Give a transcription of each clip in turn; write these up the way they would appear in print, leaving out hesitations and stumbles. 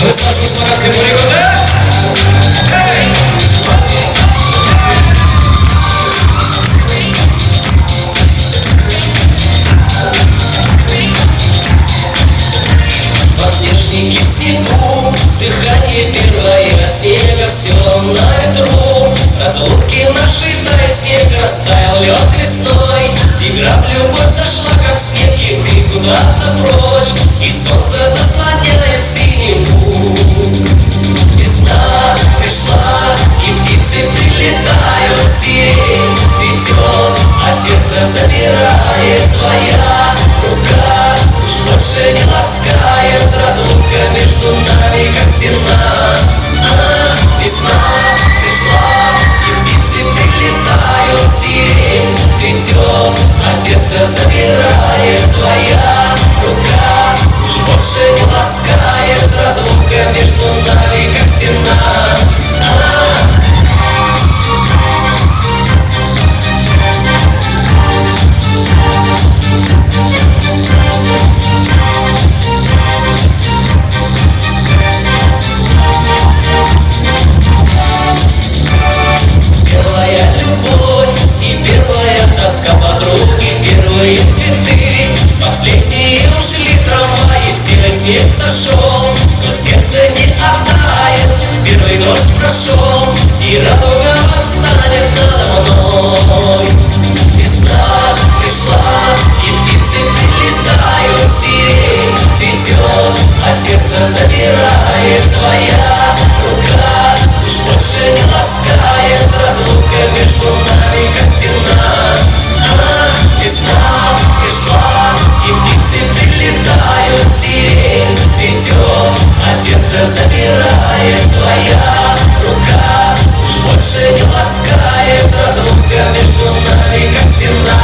Вы сможете смотреть Тимурику, да? Эй! Подснежники в снегу, дыхание первое от снега, все на ветру. Разлуки наши тает снег, растаял лед весной. Игра в любовь зашла, как в снег, и ты куда-то прочь, и солнце заслоняет синеву. Весна пришла, и птицы прилетают, сирень цветет, а сердце забирает твоя рука. Уж больше не ласкает, разлука между нами, как стена. Весна пришла, и птицы прилетают, сирень цветет, а сердце забирает твоя рука. Уж больше не ласкает, разлука между нами, как стена. Первые цветы, последние ушли трамваи, серый снег сошел, но сердце не оттает. Первый дождь прошел, и радуга восстанет надо мной. Весна пришла, и птицы прилетают, сирень цветет, а сердце забирает твоя рука. Уж больше не ласкает, разлука между нами, как стена. Весна пришла, и птицы прилетают, сирень цветет, а сердце забирает твоя рука. Уж больше не ласкает, разлука между нами, как стена.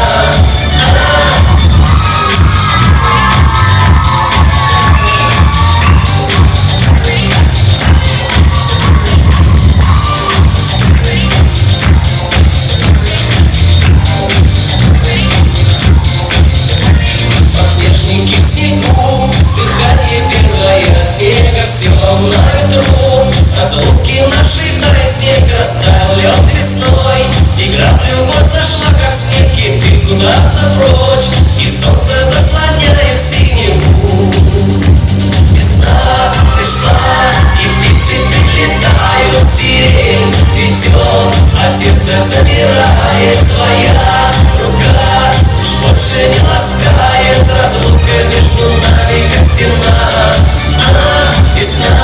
Все на ветру, разлуки наши тает снег, растаял лед весной. Игра в любовь зашла, как в снег, и ты куда-то прочь, и солнце заслоняет синеву. Весна пришла, и птицы прилетают, сирень цветет, а сердце забирает твоя рука. Уж больше не ласкает, разлука между нами, как стена. Весна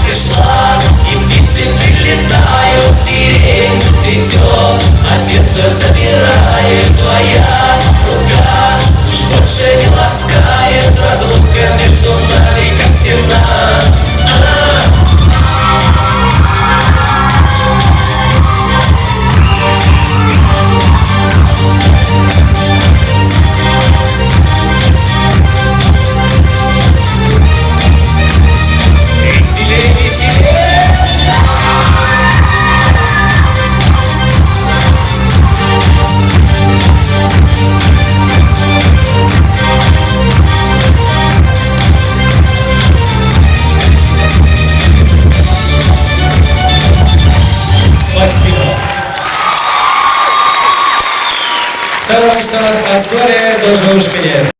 пришла, и птицы прилетают, сирень цветет, а сердце забирает твоя рука. Уж больше не ласкает, разлука между нами, как стена. Спасибо. Так, Asgore, тоже ушкали.